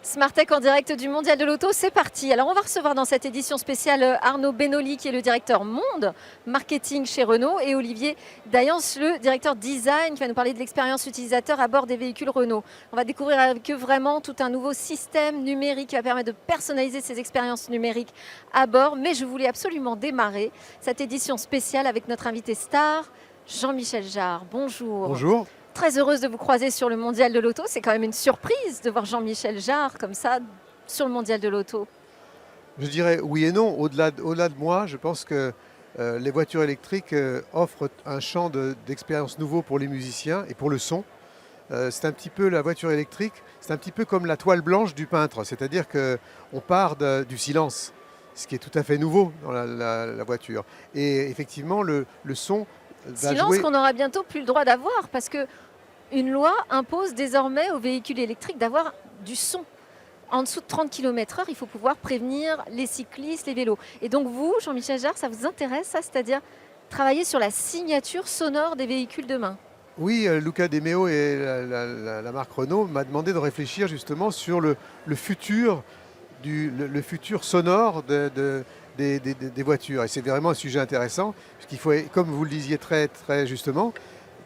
Smartech en direct du Mondial de l'Auto, c'est parti. Alors on va recevoir dans cette édition spéciale Arnaud Benoli qui est le directeur monde marketing chez Renault et Olivier Dayance, le directeur design qui va nous parler de l'expérience utilisateur à bord des véhicules Renault. On va découvrir avec eux vraiment tout un nouveau système numérique qui va permettre de personnaliser ces expériences numériques à bord. Mais je voulais absolument démarrer cette édition spéciale avec notre invité star, Jean-Michel Jarre. Bonjour. Bonjour. Très heureuse de vous croiser sur le Mondial de l'Auto. C'est quand même une surprise de voir Jean-Michel Jarre comme ça sur le Mondial de l'Auto. Je dirais oui et non. Au-delà de moi, je pense que les voitures électriques offrent un champ d'expérience nouveau pour les musiciens et pour le son. C'est un petit peu la voiture électrique, c'est un petit peu comme la toile blanche du peintre, c'est-à-dire qu'on part du silence, ce qui est tout à fait nouveau dans la voiture. Et effectivement, le son va Silence jouer... qu'on n'aura bientôt plus le droit d'avoir parce que une loi impose désormais aux véhicules électriques d'avoir du son. En dessous de 30 km/h, il faut pouvoir prévenir les cyclistes, les vélos. Et donc vous, Jean-Michel Jarre, ça vous intéresse, ça, c'est-à-dire travailler sur la signature sonore des véhicules demain? Oui, Luca De Meo et la marque Renault m'a demandé de réfléchir justement sur le futur, le futur sonore des voitures. Et c'est vraiment un sujet intéressant, puisqu'il faut, comme vous le disiez très, très justement,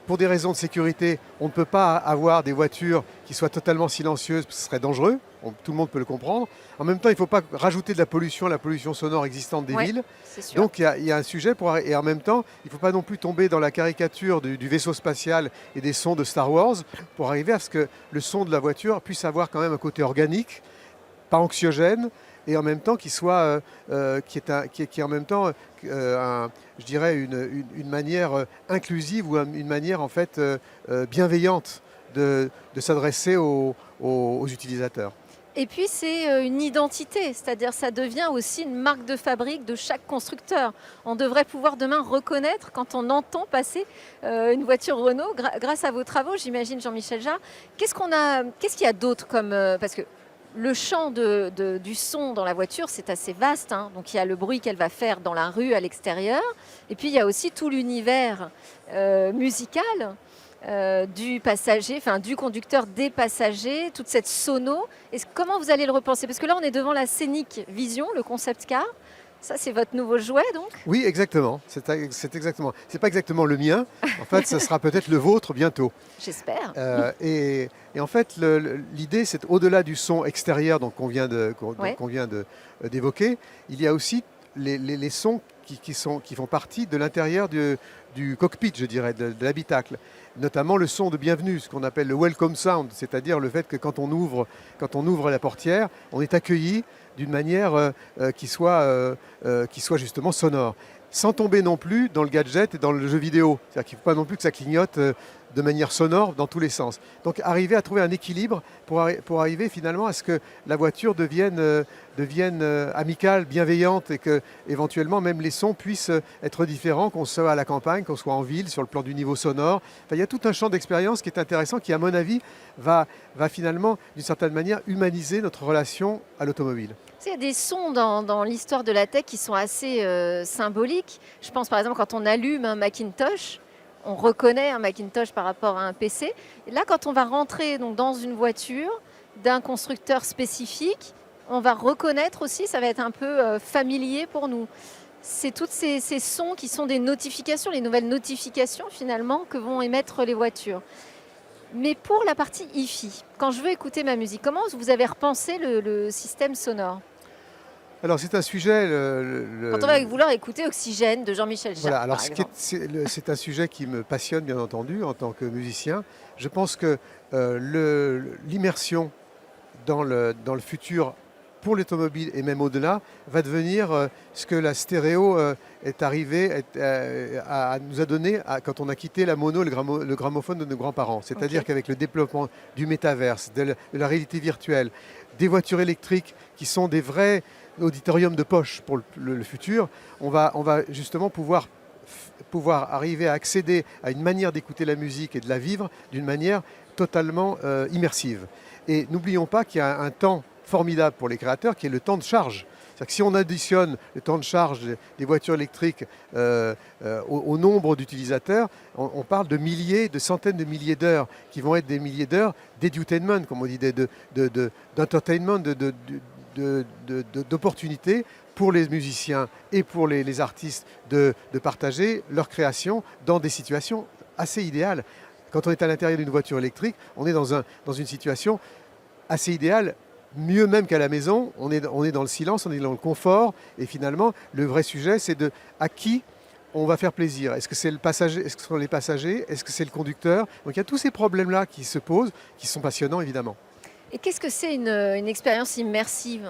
pour des raisons de sécurité, on ne peut pas avoir des voitures qui soient totalement silencieuses, parce que ce serait dangereux, tout le monde peut le comprendre. En même temps, il ne faut pas rajouter de la pollution sonore existante des villes. Donc il y a un sujet, et en même temps, il ne faut pas non plus tomber dans la caricature du vaisseau spatial et des sons de Star Wars, pour arriver à ce que le son de la voiture puisse avoir quand même un côté organique, pas anxiogène, et en même temps qui soit, qui est en même temps, je dirais, une manière inclusive ou une manière en fait bienveillante de s'adresser aux utilisateurs. Et puis c'est une identité, c'est-à-dire ça devient aussi une marque de fabrique de chaque constructeur. On devrait pouvoir demain reconnaître quand on entend passer une voiture Renault, grâce à vos travaux, j'imagine, Jean-Michel Jarre. Qu'est-ce qu'il y a d'autre comme... parce que le champ du son dans la voiture, c'est assez vaste, hein. Donc il y a le bruit qu'elle va faire dans la rue, à l'extérieur. Et puis il y a aussi tout l'univers musical du passager, enfin du conducteur, des passagers, toute cette sono. Et comment vous allez le repenser? Parce que là, on est devant la Scénic Vision, le concept car. Ça, c'est votre nouveau jouet, donc? Oui, exactement. C'est exactement. C'est pas exactement le mien. En fait, ça sera peut-être le vôtre bientôt. J'espère. Et en fait, l'idée, c'est au-delà du son extérieur qu'on vient d'évoquer, il y a aussi les sons qui font partie de l'intérieur du cockpit, je dirais, de l'habitacle. Notamment le son de bienvenue, ce qu'on appelle le welcome sound, c'est-à-dire le fait que quand on ouvre la portière, on est accueilli d'une manière qui soit justement sonore. Sans tomber non plus dans le gadget et dans le jeu vidéo. C'est-à-dire qu'il ne faut pas non plus que ça clignote de manière sonore dans tous les sens. Donc arriver à trouver un équilibre pour arriver finalement à ce que la voiture devienne amicale, bienveillante et que éventuellement même les sons puissent être différents, qu'on soit à la campagne, qu'on soit en ville, sur le plan du niveau sonore. Enfin, il y a tout un champ d'expérience qui est intéressant, qui à mon avis va finalement d'une certaine manière humaniser notre relation à l'automobile. Il y a des sons dans l'histoire de la tech qui sont assez symboliques. Je pense par exemple quand on allume un Macintosh, on reconnaît un Macintosh par rapport à un PC. Et là, quand on va rentrer donc, dans une voiture d'un constructeur spécifique, on va reconnaître aussi, ça va être un peu familier pour nous. C'est tous ces sons qui sont des notifications, les nouvelles notifications finalement que vont émettre les voitures. Mais pour la partie hi-fi, quand je veux écouter ma musique, comment vous avez repensé le système sonore? Alors c'est un sujet... Quand on va vouloir écouter Oxygène de Jean-Michel Jarre, voilà, alors par exemple. c'est un sujet qui me passionne bien entendu en tant que musicien. Je pense que l'immersion dans le futur pour l'automobile et même au-delà va devenir ce que la stéréo est arrivée à nous a donné quand on a quitté la mono, le gramophone de nos grands-parents. C'est-à-dire qu'avec le développement du métaverse, de la réalité virtuelle, des voitures électriques qui sont des vrais auditoriums de poche pour le futur, on va justement pouvoir arriver à accéder à une manière d'écouter la musique et de la vivre d'une manière totalement immersive. Et n'oublions pas qu'il y a un temps formidable pour les créateurs qui est le temps de charge. C'est-à-dire que si on additionne le temps de charge des voitures électriques au nombre d'utilisateurs, on parle de milliers, de centaines de milliers d'heures qui vont être des milliers d'heures d'edutainment, comme on dit, d'entertainment, d'opportunités pour les musiciens et pour les artistes de partager leur création dans des situations assez idéales. Quand on est à l'intérieur d'une voiture électrique, on est dans une situation assez idéale, mieux même qu'à la maison. On est dans le silence, on est dans le confort. Et finalement, le vrai sujet, c'est à qui on va faire plaisir. Est-ce que c'est le passager, est-ce que ce sont les passagers, est-ce que c'est le conducteur? Donc il y a tous ces problèmes-là qui se posent, qui sont passionnants évidemment. Et qu'est-ce que c'est une expérience immersive,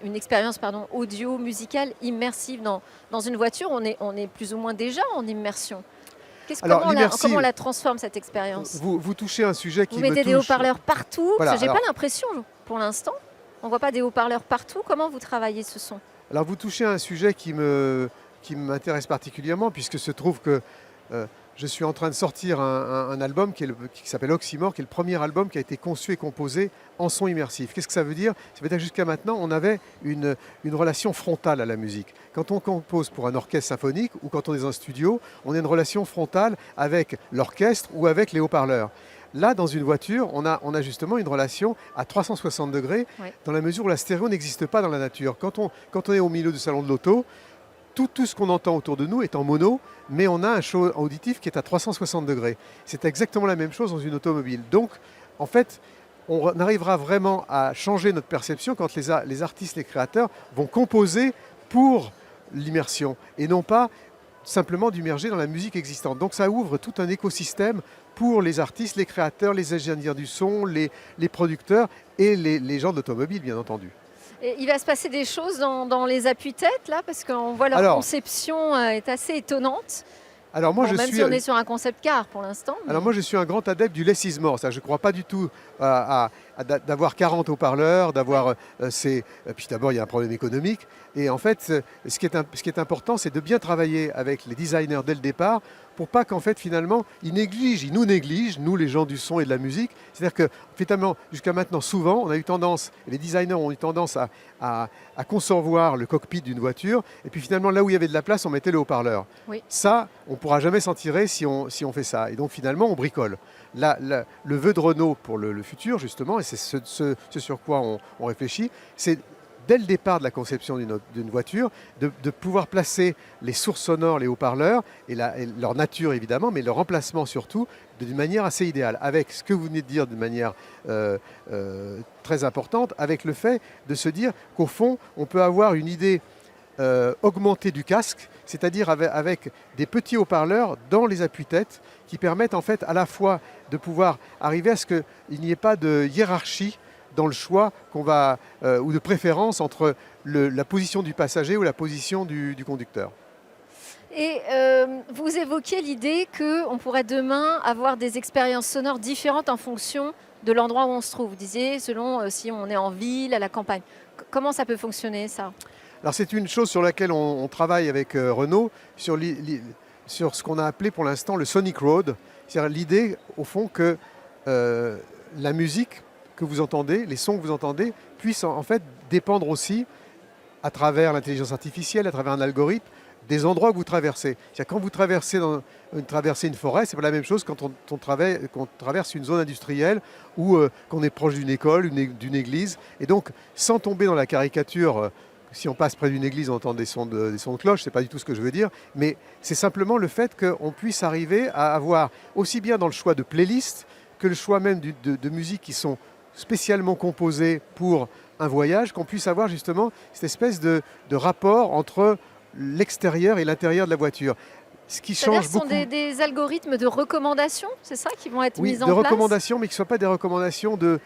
une expérience audio, musicale immersive dans une voiture? On est plus ou moins déjà en immersion. Comment on la transforme, cette expérience? Vous touchez un sujet qui Vous me touche. mettez des haut-parleurs partout, Voilà, parce que j'ai pas l'impression, pour l'instant, on ne voit pas des haut-parleurs partout. Comment vous travaillez ce son? Alors vous touchez un sujet qui m'intéresse particulièrement, puisque se trouve que je suis en train de sortir un album qui s'appelle Oxymore, qui est le premier album qui a été conçu et composé en son immersif. Qu'est-ce que ça veut dire? Ça veut dire que jusqu'à maintenant, on avait une relation frontale à la musique. Quand on compose pour un orchestre symphonique ou quand on est dans un studio, on a une relation frontale avec l'orchestre ou avec les haut-parleurs. Là, dans une voiture, on a justement une relation à 360 degrés, Oui. dans la mesure où la stéréo n'existe pas dans la nature. Quand on est au milieu du salon de l'auto, tout ce qu'on entend autour de nous est en mono, mais on a un champ auditif qui est à 360 degrés. C'est exactement la même chose dans une automobile. Donc, en fait, on arrivera vraiment à changer notre perception quand les artistes, les créateurs vont composer pour l'immersion et non pas simplement d'immerger dans la musique existante. Donc ça ouvre tout un écosystème pour les artistes, les créateurs, les ingénieurs du son, les producteurs et les gens de l'automobile, bien entendu. Et il va se passer des choses dans les appuis-têtes, là, parce qu'on voit leur conception est assez étonnante. Alors moi, même si on est sur un concept car pour l'instant. Alors moi, je suis un grand adepte du less is more. Je ne crois pas du tout d'avoir 40 haut-parleurs, puis d'abord, il y a un problème économique. Et en fait, ce qui est important, c'est de bien travailler avec les designers dès le départ pour pas qu'en fait, finalement, ils nous négligent, nous, les gens du son et de la musique. C'est-à-dire que, finalement, jusqu'à maintenant, souvent, on a eu tendance, les designers ont eu tendance à concevoir le cockpit d'une voiture, et puis finalement, là où il y avait de la place, on mettait le haut-parleur. Oui. Ça, on ne pourra jamais s'en tirer si on fait ça. Et donc, finalement, on bricole. Le vœu de Renault pour le futur, justement, et c'est ce sur quoi on réfléchit, c'est dès le départ de la conception d'une voiture, de pouvoir placer les sources sonores, les haut-parleurs, et leur nature évidemment, mais leur emplacement surtout, d'une manière assez idéale. Avec ce que vous venez de dire de manière très importante, avec le fait de se dire qu'au fond, on peut avoir une idée augmentée du casque, c'est-à-dire avec des petits haut-parleurs dans les appuis-têtes qui permettent en fait à la fois de pouvoir arriver à ce qu'il n'y ait pas de hiérarchie dans le choix ou de préférence entre la position du passager ou la position du conducteur. Et vous évoquiez l'idée qu'on pourrait demain avoir des expériences sonores différentes en fonction de l'endroit où on se trouve. Vous disiez, selon si on est en ville, à la campagne. Comment ça peut fonctionner, ça? Alors c'est une chose sur laquelle on travaille avec Renault, sur ce qu'on a appelé pour l'instant le Sonic Road. C'est-à-dire l'idée, au fond, que la musique que vous entendez, les sons que vous entendez, puissent en fait dépendre aussi, à travers l'intelligence artificielle, à travers un algorithme, des endroits que vous traversez. C'est-à-dire quand vous traversez une forêt, c'est pas la même chose quand on traverse une zone industrielle ou qu'on est proche d'une école, d'une église. Et donc, sans tomber dans la caricature, si on passe près d'une église, on entend des sons de cloche, c'est pas du tout ce que je veux dire, mais c'est simplement le fait qu'on puisse arriver à avoir, aussi bien dans le choix de playlists, que le choix même de musiques qui sont spécialement composées pour un voyage, qu'on puisse avoir justement cette espèce de rapport entre l'extérieur et l'intérieur de la voiture. Ce qui change beaucoup. Ce sont des algorithmes de recommandation, c'est ça, qui vont être mis en place? Oui, de recommandations, mais qui ne soient pas des recommandations de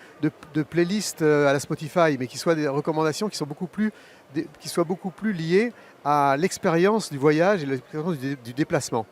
playlists à la Spotify, mais qui soient des recommandations qui soient beaucoup plus liées à l'expérience du voyage et l'expérience du déplacement.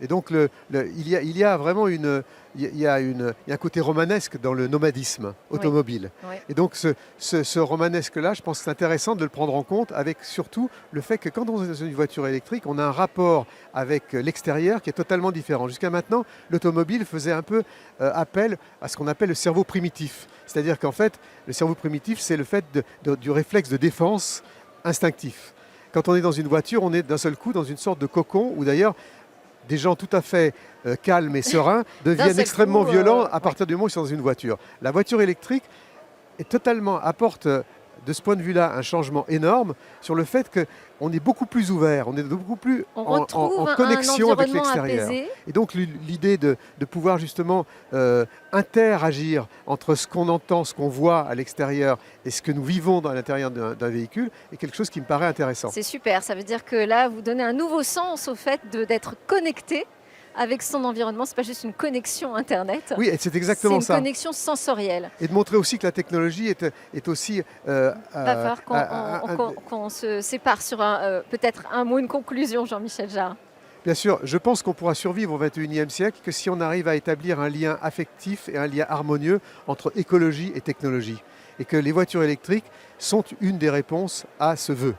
Et donc il y a vraiment il y a un côté romanesque dans le nomadisme automobile. Oui. Et donc ce romanesque-là, je pense que c'est intéressant de le prendre en compte, avec surtout le fait que quand on est dans une voiture électrique, on a un rapport avec l'extérieur qui est totalement différent. Jusqu'à maintenant, l'automobile faisait un peu appel à ce qu'on appelle le cerveau primitif. C'est-à-dire qu'en fait, le cerveau primitif, c'est le fait du réflexe de défense instinctif. Quand on est dans une voiture, on est d'un seul coup dans une sorte de cocon où d'ailleurs des gens tout à fait calmes et sereins deviennent extrêmement violents à partir du moment où ils sont dans une voiture. La voiture électrique apporte de ce point de vue-là un changement énorme sur le fait qu'on est beaucoup plus ouvert, on est beaucoup plus en connexion avec l'extérieur. Et donc l'idée de pouvoir justement interagir entre ce qu'on entend, ce qu'on voit à l'extérieur et ce que nous vivons à l'intérieur d'un véhicule est quelque chose qui me paraît intéressant. C'est super, ça veut dire que là, vous donnez un nouveau sens au fait d'être connecté avec son environnement. Ce n'est pas juste une connexion Internet. Oui, c'est exactement ça. C'est une connexion sensorielle. Et de montrer aussi que la technologie est aussi... Il va falloir qu'on se sépare sur peut-être un mot, une conclusion, Jean-Michel Jarre. Bien sûr, je pense qu'on pourra survivre au XXIe siècle que si on arrive à établir un lien affectif et un lien harmonieux entre écologie et technologie. Et que les voitures électriques sont une des réponses à ce vœu.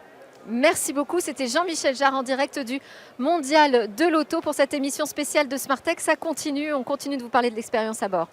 Merci beaucoup, c'était Jean-Michel Jarre en direct du Mondial de l'Auto pour cette émission spéciale de Smart Tech. Ça continue, on continue de vous parler de l'expérience à bord.